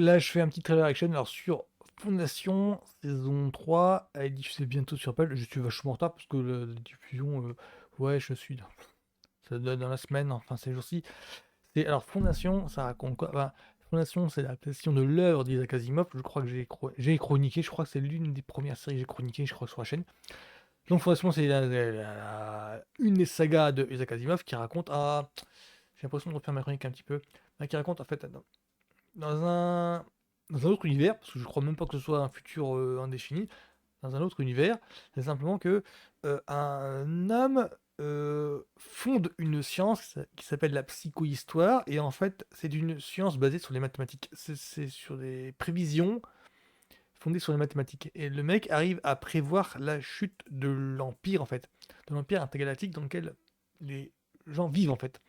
là, je fais un petit trailer action. Alors sur Fondation, saison 3, elle est diffusée bientôt sur Apple. Je suis vachement en retard parce que la diffusion, ouais, je suis ça doit être dans la semaine, enfin ces jours-ci. Alors Fondation, ça raconte quoi? Ben, Fondation, c'est l'adaptation de l'œuvre d'Isaac Asimov. Je crois que j'ai chroniqué, je crois que c'est l'une des premières séries que j'ai chroniquées, je crois, sur la chaîne. Donc Fondation, c'est une des sagas de Isaac Asimov qui raconte... Ah, j'ai l'impression de refaire ma chronique un petit peu. Qui raconte en fait dans un, dans un autre univers, parce que je crois même pas que ce soit un futur indéfini, dans un autre univers, c'est simplement que un homme fonde une science qui s'appelle la psychohistoire, et en fait, c'est une science basée sur les mathématiques. C'est sur des prévisions fondées sur les mathématiques. Et le mec arrive à prévoir la chute de l'Empire, en fait, de l'Empire intergalactique dans lequel les gens vivent, en fait.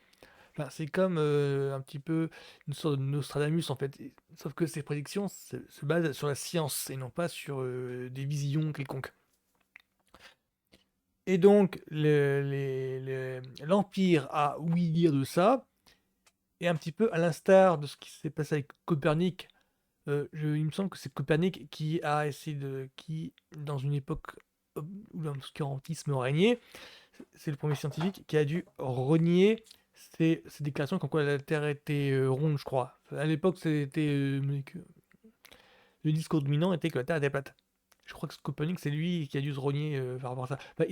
Enfin, c'est comme un petit peu une sorte de Nostradamus en fait, sauf que ses prédictions se basent sur la science et non pas sur des visions quelconques. Et donc l'Empire a ouï dire de ça, et un petit peu à l'instar de ce qui s'est passé avec Copernic, il me semble que c'est Copernic qui a essayé qui, dans une époque où l'obscurantisme régnait, c'est le premier scientifique qui a dû renier ces déclarations comme quoi la Terre était ronde, je crois. À l'époque, c'était le discours dominant était que la Terre était plate. Je crois que Copernic, c'est lui qui a dû se renier par rapport à ça. Enfin,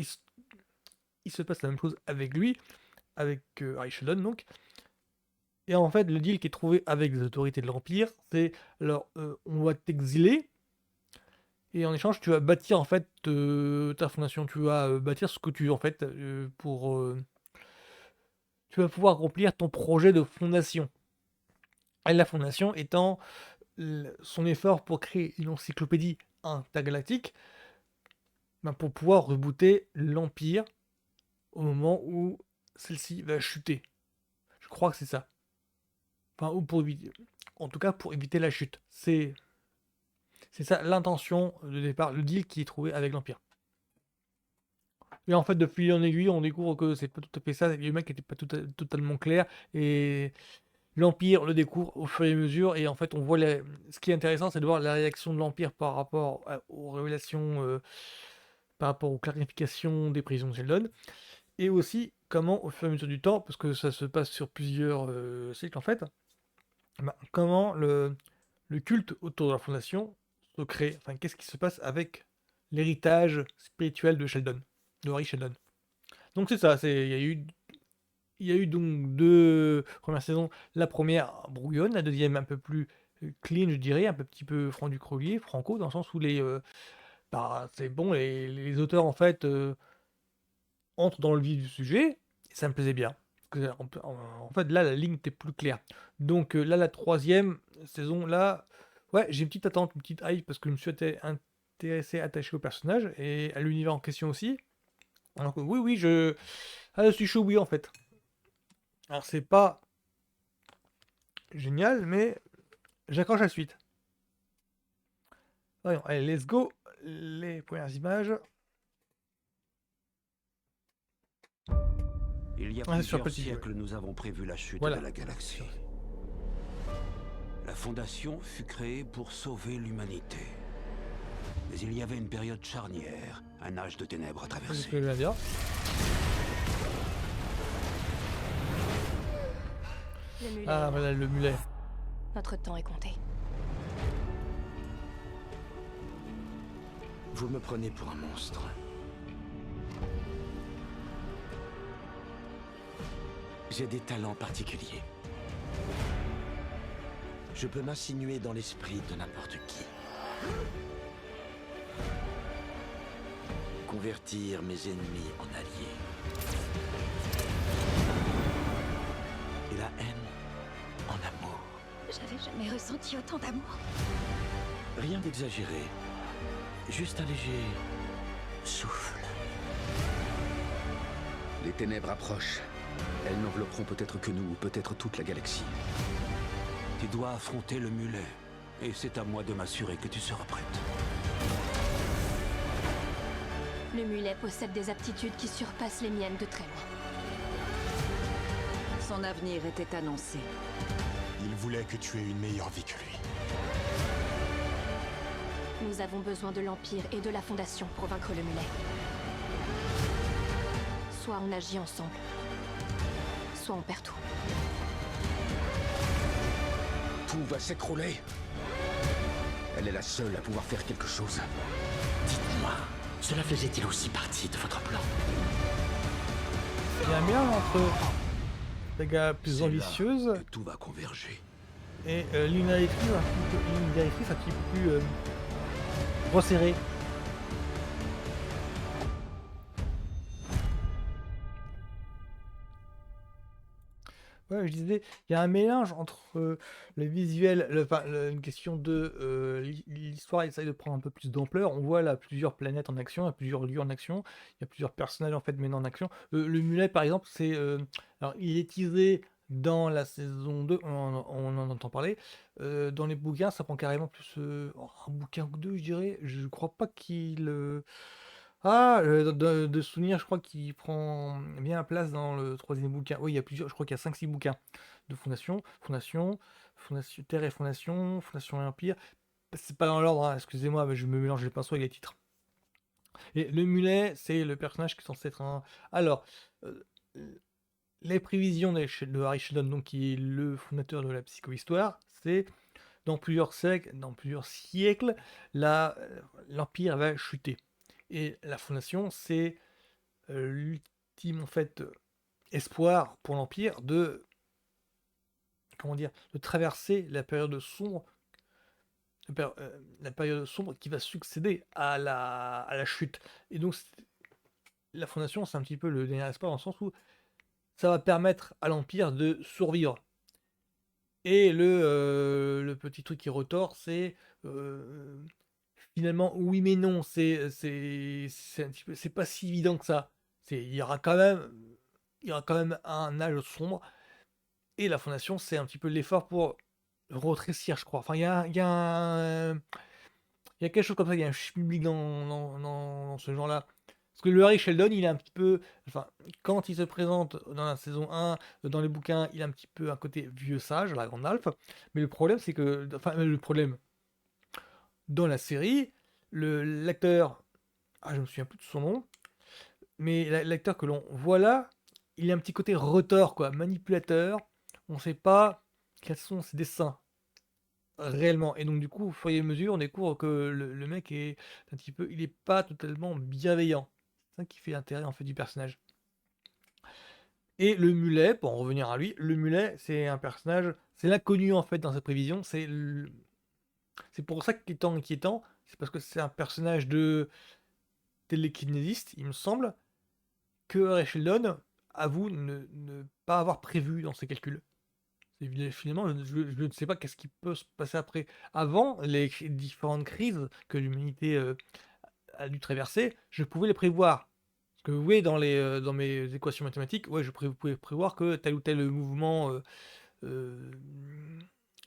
il se passe la même chose avec lui, avec Harry Sheldon donc. Et en fait, le deal qui est trouvé avec les autorités de l'Empire, c'est alors on va t'exiler. Et en échange, tu vas bâtir en fait ta fondation. Tu vas bâtir ce que tu veux en fait tu vas pouvoir remplir ton projet de fondation. Et la fondation étant son effort pour créer une encyclopédie intergalactique, ben, pour pouvoir rebooter l'Empire au moment où celle-ci va chuter. Je crois que c'est ça. Enfin, ou pour éviter. En tout cas, pour éviter la chute. C'est ça l'intention de départ, le deal qui est trouvé avec l'Empire. Et en fait, de fil en aiguille, on découvre que c'est pas tout à fait ça. Le mec n'était pas totalement clair. Et l'Empire le découvre au fur et à mesure, et en fait, on voit ce qui est intéressant, c'est de voir la réaction de l'Empire par rapport aux révélations, par rapport aux clarifications des prisons de Sheldon, et aussi comment, au fur et à mesure du temps, parce que ça se passe sur plusieurs cycles en fait, comment le culte autour de la Fondation se crée, enfin, qu'est-ce qui se passe avec l'héritage spirituel de Sheldon, de Harry Sheldon. Donc c'est ça, il y a eu donc deux premières saisons. La première brouillonne, la deuxième un peu plus clean, je dirais, un petit peu franco, dans le sens où c'est bon, les auteurs en fait entrent dans le vif du sujet, et ça me plaisait bien. En fait, là, la ligne était plus claire. Donc là, la troisième saison, là, ouais, j'ai une petite attente, une petite hype, parce que je me suis intéressé, attaché au personnage et à l'univers en question aussi. Alors que oui, oui, je suis chaud, oui, en fait. Alors c'est pas génial, mais j'accroche la suite. Voyons, allez, let's go. Les premières images. Il y a Sur plusieurs Petit siècles, nous avons prévu la chute Voilà. de la galaxie. La Fondation fut créée pour sauver l'humanité. Mais il y avait une période charnière, un âge de ténèbres à C'est ce traverser. que je viens de dire. Le mulet. Ah, voilà le mulet. Notre temps est compté. Vous me prenez pour un monstre. J'ai des talents particuliers. Je peux m'insinuer dans l'esprit de n'importe qui. Convertir mes ennemis en alliés. Et la haine en amour. J'avais jamais ressenti autant d'amour. Rien d'exagéré. Juste un léger souffle. Les ténèbres approchent. Elles n'envelopperont peut-être que nous, ou peut-être toute la galaxie. Tu dois affronter le mulet. Et c'est à moi de m'assurer que tu seras prête. Le mulet possède des aptitudes qui surpassent les miennes de très loin. Son avenir était annoncé. Il voulait que tu aies une meilleure vie que lui. Nous avons besoin de l'Empire et de la Fondation pour vaincre le mulet. Soit on agit ensemble, soit on perd tout. Tout va s'écrouler. Elle est la seule à pouvoir faire quelque chose. Dites-moi, cela faisait-il aussi partie de votre plan? Il y a un mélange entre saga plus C'est là ambitieuse que tout va converger. et ligne directrice un petit peu plus resserrée. Ouais, je disais, il y a un mélange entre le visuel, une question de l'histoire essaye de prendre un peu plus d'ampleur. On voit là plusieurs planètes en action, il y a plusieurs lieux en action, il y a plusieurs personnages en fait maintenant en action. Le mulet par exemple, alors il est teasé dans la saison 2, on en entend parler. Dans les bouquins, ça prend carrément plus un bouquin ou deux, je dirais. Je crois pas qu'il de souvenir, je crois qu'il prend bien la place dans le troisième bouquin. Oui, il y a plusieurs, je crois qu'il y a 5-6 bouquins de Fondation Terre et Fondation et Empire. C'est pas dans l'ordre, hein, excusez-moi, mais je me mélange les pinceaux avec les titres. Et le mulet, c'est le personnage qui est censé être un. Alors, euh, les prévisions de Harry Sheldon, donc qui est le fondateur de la psychohistoire, c'est dans plusieurs siècles, l'Empire va chuter. Et la Fondation, c'est l'ultime en fait espoir pour l'Empire de comment dire de traverser la période sombre, la période sombre qui va succéder à la chute. Et donc la Fondation, c'est un petit peu le dernier espoir dans le sens où ça va permettre à l'Empire de survivre. Et le petit truc qui retord, c'est finalement, oui mais non, c'est un petit peu, c'est pas si évident que ça. Il y aura quand même un âge sombre, et la Fondation, c'est un petit peu l'effort pour retrécir, je crois. Enfin, il y a quelque chose comme ça, il y a un schmilblick dans ce genre-là. Parce que le Harry Sheldon, il est un petit peu. Enfin, quand il se présente dans la saison 1, dans les bouquins, il a un petit peu un côté vieux sage, la grande Alphe. Mais le problème, c'est que. Enfin, le problème, dans la série, l'acteur. Ah, je me souviens plus de son nom. Mais l'acteur que l'on voit là, il a un petit côté retors, quoi, manipulateur. On sait pas quels sont ses dessins réellement. Et donc, du coup, au fur et à mesure, on découvre que le mec est un petit peu. Il est pas totalement bienveillant. C'est ça qui fait l'intérêt en fait du personnage. Et le mulet, pour en revenir à lui, le mulet, c'est un personnage. C'est l'inconnu en fait dans sa prévision. C'est pour ça qu'il est tant inquiétant. C'est parce que c'est un personnage de télékinésiste, il me semble, que Ray Sheldon avoue ne pas avoir prévu dans ses calculs. Finalement, je ne sais pas qu'est-ce qui peut se passer après. Avant les différentes crises que l'humanité a dû traverser, je pouvais les prévoir. Parce que vous voyez, dans mes équations mathématiques, ouais, pouvais prévoir que tel ou tel mouvement euh,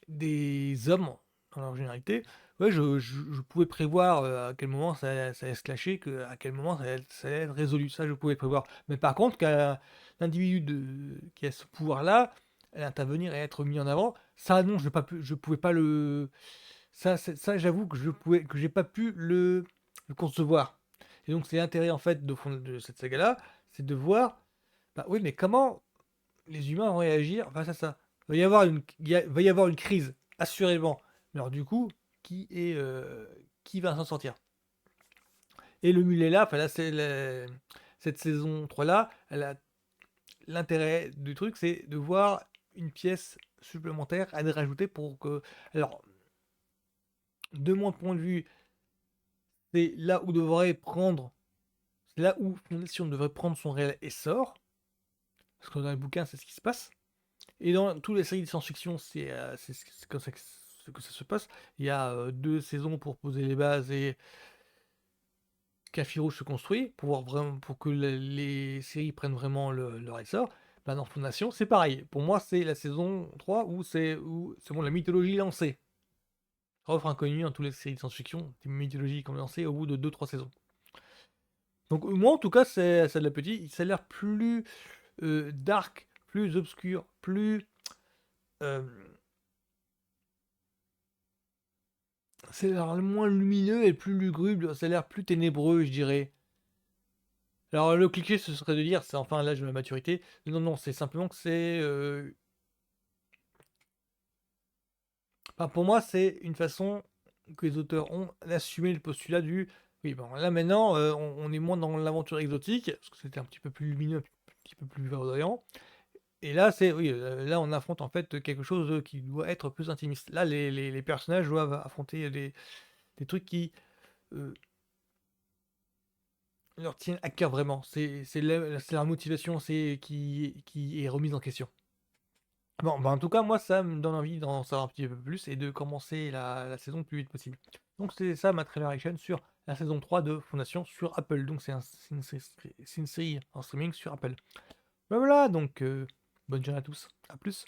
des hommes, dans leur généralité, ouais, je pouvais prévoir à quel moment ça allait se clasher, à quel moment ça allait être résolu. Ça, je pouvais prévoir. Mais par contre, qu'un individu qui a ce pouvoir-là, intervenir et être mis en avant, ça, non, je pouvais pas le. Ça, j'avoue que j'ai pas pu le concevoir. Et donc, c'est l'intérêt, en fait, de cette saga-là, c'est de voir, bah oui, mais comment les humains vont réagir face à ça. Va y avoir une crise, assurément. Alors du coup, qui va s'en sortir? Et le mulet là, enfin là, cette saison 3 là, l'intérêt du truc, c'est de voir une pièce supplémentaire à rajouter pour que. Alors, de mon point de vue, c'est là où c'est là où Fondation devrait prendre son réel essor. Parce que dans les bouquins, c'est ce qui se passe. Et dans toutes les séries de science-fiction, c'est comme ça que ça se passe. Il y a 2 saisons pour poser les bases et qu'Afiro se construit pour que les séries prennent vraiment leur essor. Ben, dans Fondation, c'est pareil. Pour moi, c'est la saison 3 où c'est bon, la mythologie est lancée. Offre inconnu dans toutes les séries de science-fiction, des mythologies qui ont lancé au bout de 2-3 saisons. Donc moi, en tout cas, c'est de la petite. Ça a l'air plus dark, plus obscur, plus. Euh, C'est l'air le moins lumineux et le plus lugubre, ça a l'air plus ténébreux, je dirais. Alors le cliché, ce serait de dire, c'est enfin l'âge de la maturité. Non, non, c'est simplement que c'est, enfin, pour moi, c'est une façon que les auteurs ont d'assumer le postulat du: «Oui, bon, là maintenant, on est moins dans l'aventure exotique», parce que c'était un petit peu plus lumineux, un petit peu plus verdoyant. Et là, c'est oui, là, on affronte en fait quelque chose, qui doit être plus intimiste. Là, les personnages doivent affronter des trucs qui, heu, leur tiennent à cœur vraiment. C'est leur motivation, c'est qui est remise en question. Bon, bah, en tout cas, moi, ça me donne envie d'en savoir un petit peu plus et de commencer la saison le plus vite possible. Donc c'est ça ma trailer action sur la saison 3 de Fondation sur Apple. Donc c'est une série en streaming sur Apple. Bah, voilà, donc bonne journée à tous. À plus.